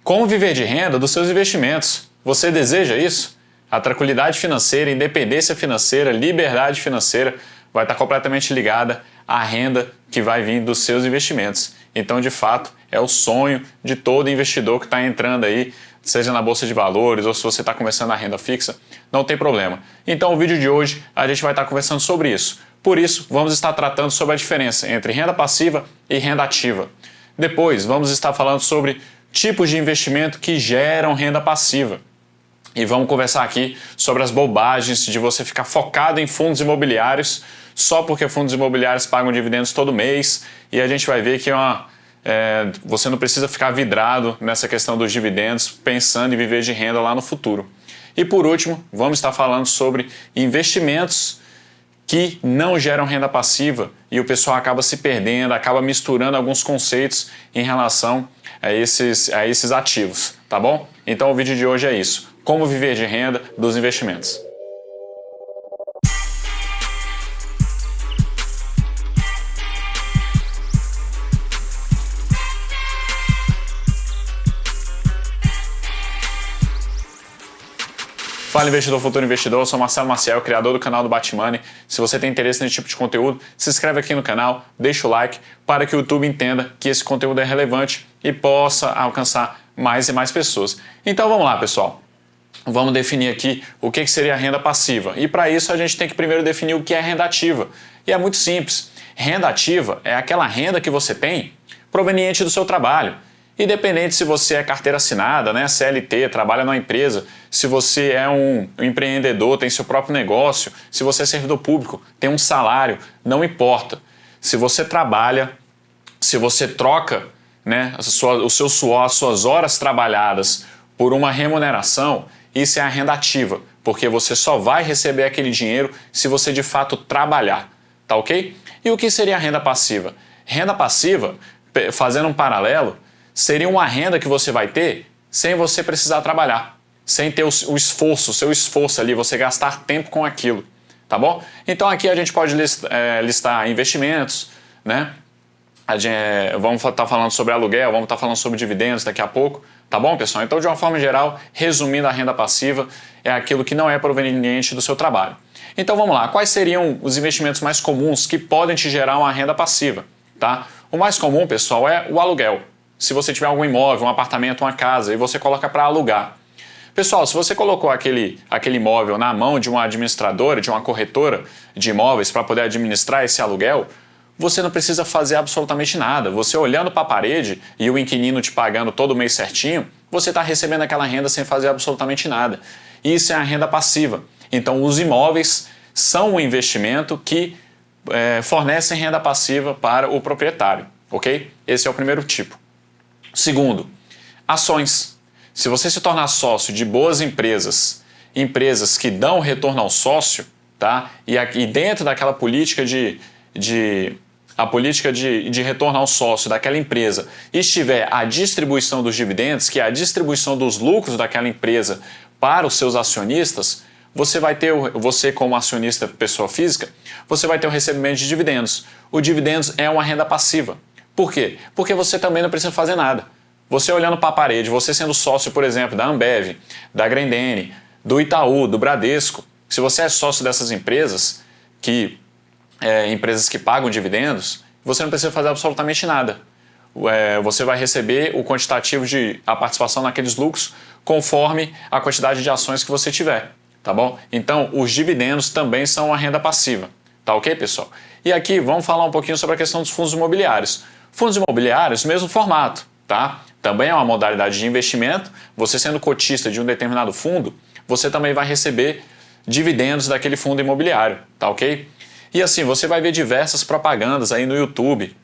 Como viver de renda dos seus investimentos? Você deseja isso? A tranquilidade financeira, independência financeira, liberdade financeira vai estar completamente ligada à renda que vai vir dos seus investimentos. Então, de fato, é o sonho de todo investidor que está entrando aí, seja na Bolsa de Valores ou se você está começando a renda fixa, não tem problema. Então, o vídeo de hoje a gente vai estar conversando sobre isso. Por isso, vamos estar tratando sobre a diferença entre renda passiva e renda ativa. Depois, vamos estar falando sobre tipos de investimento que geram renda passiva. E vamos conversar aqui sobre as bobagens de você ficar focado em fundos imobiliários só porque fundos imobiliários pagam dividendos todo mês, e a gente vai ver que você não precisa ficar vidrado nessa questão dos dividendos pensando em viver de renda lá no futuro. E por último, vamos estar falando sobre investimentos que não geram renda passiva e o pessoal acaba se perdendo, acaba misturando alguns conceitos em relação a esses ativos, tá bom? Então o vídeo de hoje é isso: como viver de renda dos investimentos. Fala investidor, futuro investidor, eu sou Marcelo Maciel, criador do canal do Batmoney. Se você tem interesse nesse tipo de conteúdo, se inscreve aqui no canal, deixa o like para que o YouTube entenda que esse conteúdo é relevante e possa alcançar mais e mais pessoas. Então vamos lá, pessoal. Vamos definir aqui o que seria a renda passiva. E para isso a gente tem que primeiro definir o que é renda ativa. E é muito simples. Renda ativa é aquela renda que você tem proveniente do seu trabalho. Independente se você é carteira assinada, né, CLT, trabalha numa empresa, se você é um empreendedor, tem seu próprio negócio, se você é servidor público, tem um salário, não importa. Se você trabalha, se você troca, né, o seu suor, as suas horas trabalhadas por uma remuneração, isso é a renda ativa, porque você só vai receber aquele dinheiro se você de fato trabalhar, tá ok? E o que seria a renda passiva? Renda passiva, fazendo um paralelo, seria uma renda que você vai ter sem você precisar trabalhar, sem ter o seu esforço ali, você gastar tempo com aquilo, tá bom? Então aqui a gente pode listar investimentos, né? Vamos estar falando sobre aluguel, vamos estar falando sobre dividendos daqui a pouco, tá bom, pessoal? Então, de uma forma geral, resumindo, a renda passiva é aquilo que não é proveniente do seu trabalho. Então vamos lá, quais seriam os investimentos mais comuns que podem te gerar uma renda passiva, tá? O mais comum, pessoal, é o aluguel. Se você tiver algum imóvel, um apartamento, uma casa e você coloca para alugar. Pessoal, se você colocou aquele imóvel na mão de uma administradora, de uma corretora de imóveis para poder administrar esse aluguel, você não precisa fazer absolutamente nada. Você olhando para a parede e o inquilino te pagando todo mês certinho, você está recebendo aquela renda sem fazer absolutamente nada. Isso é a renda passiva. Então, os imóveis são um investimento que fornecem renda passiva para o proprietário, ok? Esse é o primeiro tipo. Segundo, ações. Se você se tornar sócio de boas empresas, empresas que dão retorno ao sócio, tá? E dentro daquela política de retorno ao sócio daquela empresa estiver a distribuição dos dividendos, que é a distribuição dos lucros daquela empresa para os seus acionistas, você como acionista pessoa física, você vai ter o recebimento de dividendos. O dividendos é uma renda passiva. Por quê? Porque você também não precisa fazer nada. Você olhando para a parede, você sendo sócio, por exemplo, da Ambev, da Grendene, do Itaú, do Bradesco, se você é sócio dessas empresas, empresas que pagam dividendos, você não precisa fazer absolutamente nada. Você vai receber o quantitativo a participação naqueles lucros conforme a quantidade de ações que você tiver, tá bom? Então, os dividendos também são uma renda passiva, tá ok, pessoal? E aqui vamos falar um pouquinho sobre a questão dos fundos imobiliários. Fundos imobiliários, mesmo formato, tá? Também é uma modalidade de investimento. Você sendo cotista de um determinado fundo, você também vai receber dividendos daquele fundo imobiliário, tá ok? E assim, você vai ver diversas propagandas aí no YouTube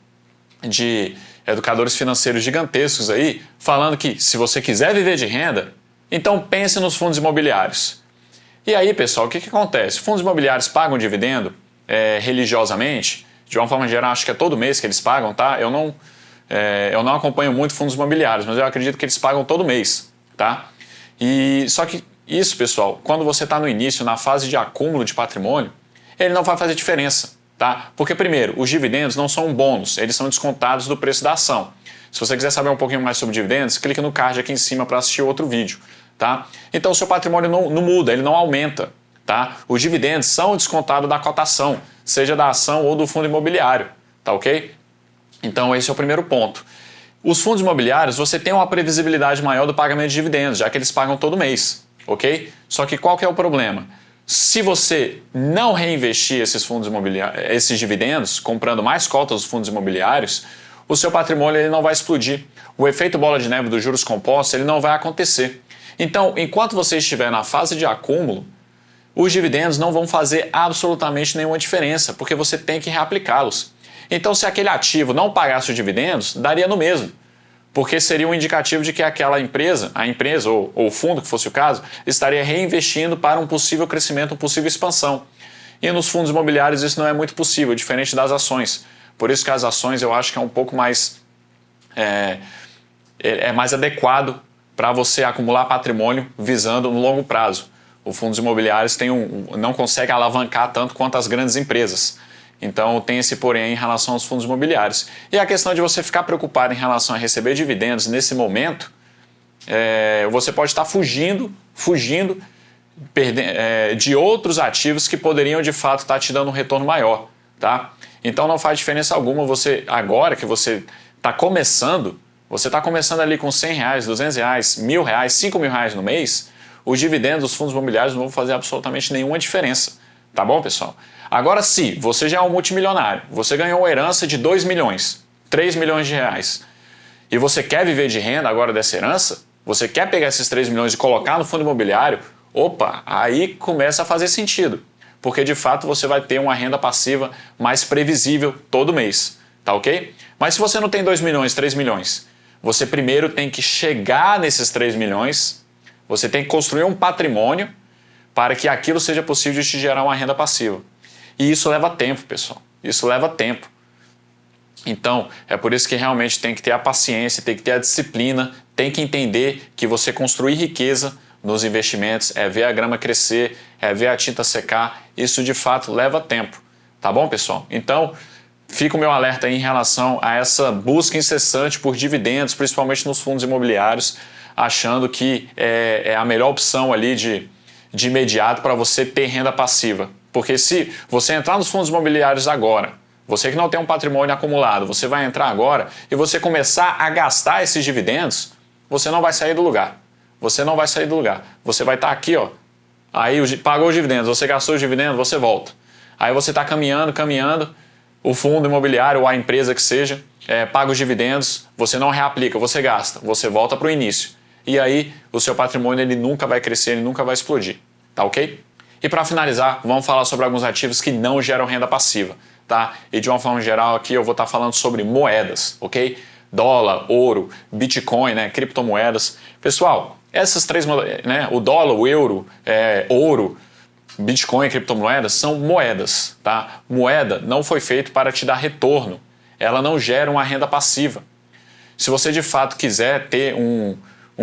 de educadores financeiros gigantescos aí, falando que se você quiser viver de renda, então pense nos fundos imobiliários. E aí, pessoal, o que acontece? Fundos imobiliários pagam dividendo religiosamente. De uma forma geral, acho que é todo mês que eles pagam, tá? Eu não acompanho muito fundos imobiliários, mas eu acredito que eles pagam todo mês, tá? Só que isso, pessoal, quando você está no início, na fase de acúmulo de patrimônio, ele não vai fazer diferença, tá? Porque, primeiro, os dividendos não são um bônus, eles são descontados do preço da ação. Se você quiser saber um pouquinho mais sobre dividendos, clica no card aqui em cima para assistir outro vídeo, tá? Então, o seu patrimônio não muda, ele não aumenta, tá? Os dividendos são descontados da cotação, seja da ação ou do fundo imobiliário, tá ok? Então, esse é o primeiro ponto. Os fundos imobiliários, você tem uma previsibilidade maior do pagamento de dividendos, já que eles pagam todo mês, ok? Só que qual que é o problema? Se você não reinvestir esses fundos imobiliários, esses dividendos, comprando mais cotas dos fundos imobiliários, o seu patrimônio ele não vai explodir. O efeito bola de neve dos juros compostos ele não vai acontecer. Então, enquanto você estiver na fase de acúmulo, os dividendos não vão fazer absolutamente nenhuma diferença, porque você tem que reaplicá-los. Então, se aquele ativo não pagasse os dividendos, daria no mesmo, porque seria um indicativo de que aquela empresa, a empresa ou o fundo, que fosse o caso, estaria reinvestindo para um possível crescimento, uma possível expansão. E nos fundos imobiliários isso não é muito possível, diferente das ações. Por isso que as ações eu acho que é um pouco mais, mais adequado para você acumular patrimônio visando no longo prazo. Os fundos imobiliários não conseguem alavancar tanto quanto as grandes empresas. Então tem esse porém em relação aos fundos imobiliários. E a questão de você ficar preocupado em relação a receber dividendos nesse momento, você pode estar fugindo de outros ativos que poderiam de fato estar te dando um retorno maior, tá? Então não faz diferença alguma você, agora que você está começando ali com R$100, R$200, R$1.000, R$5.000 no mês, os dividendos dos fundos imobiliários não vão fazer absolutamente nenhuma diferença, tá bom, pessoal? Agora, se você já é um multimilionário, você ganhou uma herança de 2 milhões, 3 milhões de reais, e você quer viver de renda agora dessa herança, você quer pegar esses 3 milhões e colocar no fundo imobiliário, opa, aí começa a fazer sentido, porque de fato você vai ter uma renda passiva mais previsível todo mês, tá ok? Mas se você não tem 2 milhões, 3 milhões, você primeiro tem que chegar nesses 3 milhões, você tem que construir um patrimônio para que aquilo seja possível de te gerar uma renda passiva. E isso leva tempo, pessoal. Isso leva tempo. Então, é por isso que realmente tem que ter a paciência, tem que ter a disciplina, tem que entender que você construir riqueza nos investimentos é ver a grama crescer, é ver a tinta secar. Isso, de fato, leva tempo. Tá bom, pessoal? Então, fica o meu alerta aí em relação a essa busca incessante por dividendos, principalmente nos fundos imobiliários, achando que é a melhor opção ali de imediato para você ter renda passiva. Porque se você entrar nos fundos imobiliários agora, você que não tem um patrimônio acumulado, você vai entrar agora e você começar a gastar esses dividendos, você não vai sair do lugar. Você não vai sair do lugar. Você vai estar aqui, ó. Aí pagou os dividendos, você gastou os dividendos, você volta. Aí você está caminhando, o fundo imobiliário ou a empresa que seja, paga os dividendos, você não reaplica, você gasta, você volta para o início. E aí o seu patrimônio ele nunca vai crescer, ele nunca vai explodir. Tá ok? E para finalizar, vamos falar sobre alguns ativos que não geram renda passiva, tá? E de uma forma geral aqui eu vou estar falando sobre moedas, ok? Dólar, ouro, Bitcoin, né? Criptomoedas. Pessoal, essas três, né? O dólar, o euro, ouro, Bitcoin e criptomoedas são moedas, tá? Moeda não foi feito para te dar retorno. Ela não gera uma renda passiva. Se você de fato quiser ter um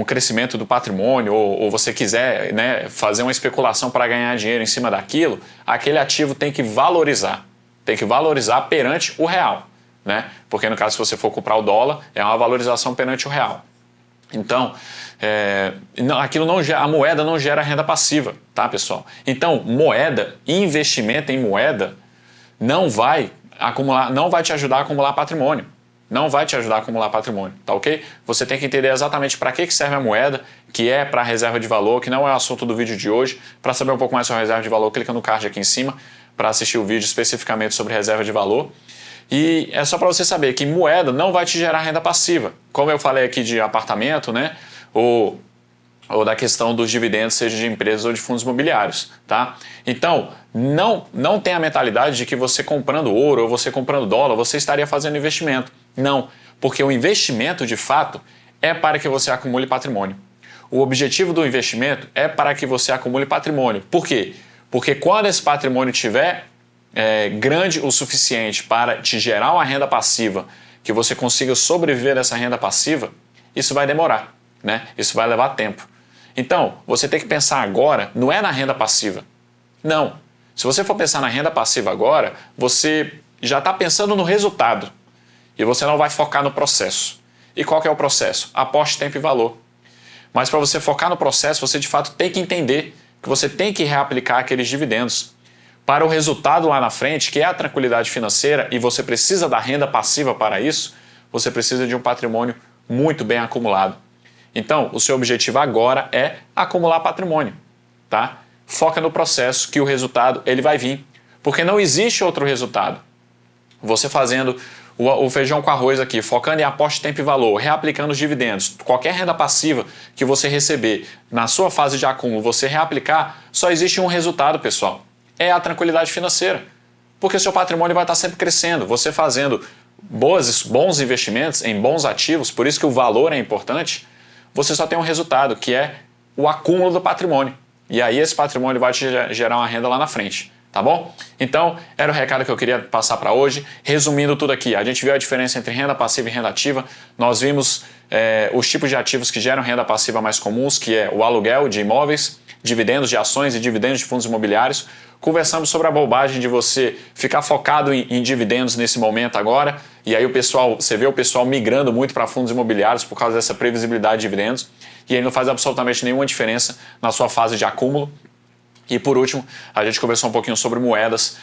crescimento do patrimônio ou você quiser, né, fazer uma especulação para ganhar dinheiro em cima daquilo, aquele ativo tem que valorizar perante o real, né? Porque no caso se você for comprar o dólar, é uma valorização perante o real. Então, a moeda não gera renda passiva, tá, pessoal? Então, investimento em moeda não vai te ajudar a acumular patrimônio. Não vai te ajudar a acumular patrimônio, tá ok? Você tem que entender exatamente para que serve a moeda, que é para reserva de valor, que não é o assunto do vídeo de hoje. Para saber um pouco mais sobre reserva de valor, clica no card aqui em cima para assistir o vídeo especificamente sobre reserva de valor. E é só para você saber que moeda não vai te gerar renda passiva. Como eu falei aqui de apartamento, né? Ou da questão dos dividendos, seja de empresas ou de fundos imobiliários, tá? Então, não tenha a mentalidade de que você comprando ouro ou você comprando dólar, você estaria fazendo investimento. Não, porque o investimento, de fato, é para que você acumule patrimônio. O objetivo do investimento é para que você acumule patrimônio. Por quê? Porque quando esse patrimônio estiver grande o suficiente para te gerar uma renda passiva, que você consiga sobreviver dessa renda passiva, isso vai demorar, né? Isso vai levar tempo. Então, você tem que pensar agora, não é na renda passiva. Não. Se você for pensar na renda passiva agora, você já está pensando no resultado e você não vai focar no processo. E qual que é o processo? Aposte tempo e valor. Mas para você focar no processo, você de fato tem que entender que você tem que reaplicar aqueles dividendos para o resultado lá na frente, que é a tranquilidade financeira, e você precisa da renda passiva para isso, você precisa de um patrimônio muito bem acumulado. Então, o seu objetivo agora é acumular patrimônio, tá? Foca no processo que o resultado ele vai vir, porque não existe outro resultado. Você fazendo o feijão com arroz aqui, focando em aposta, tempo e valor, reaplicando os dividendos, qualquer renda passiva que você receber na sua fase de acúmulo, você reaplicar, só existe um resultado, pessoal. É a tranquilidade financeira. Porque o seu patrimônio vai estar sempre crescendo. Você fazendo bons investimentos em bons ativos, por isso que o valor é importante, você só tem um resultado, que é o acúmulo do patrimônio. E aí esse patrimônio vai te gerar uma renda lá na frente. Tá bom? Então, era o recado que eu queria passar para hoje. Resumindo tudo aqui, a gente viu a diferença entre renda passiva e renda ativa. Nós vimos os tipos de ativos que geram renda passiva mais comuns, que é o aluguel de imóveis, dividendos de ações e dividendos de fundos imobiliários. Conversamos sobre a bobagem de você ficar focado em dividendos nesse momento agora, e aí você vê o pessoal migrando muito para fundos imobiliários por causa dessa previsibilidade de dividendos, e aí não faz absolutamente nenhuma diferença na sua fase de acúmulo. E por último, a gente conversou um pouquinho sobre moedas,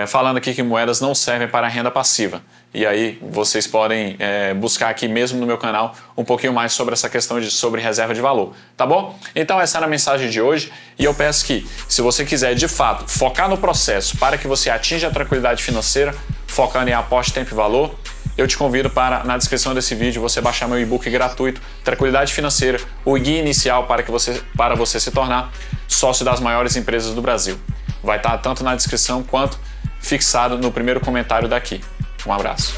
falando aqui que moedas não servem para renda passiva. E aí vocês podem buscar aqui mesmo no meu canal um pouquinho mais sobre essa questão sobre reserva de valor, tá bom? Então essa era a mensagem de hoje, e eu peço que, se você quiser de fato focar no processo para que você atinja a tranquilidade financeira, focando em aposta, tempo e valor, eu te convido para, na descrição desse vídeo, você baixar meu e-book gratuito, Tranquilidade Financeira, o guia inicial para você se tornar sócio das maiores empresas do Brasil. Vai estar tanto na descrição quanto fixado no primeiro comentário daqui. Um abraço.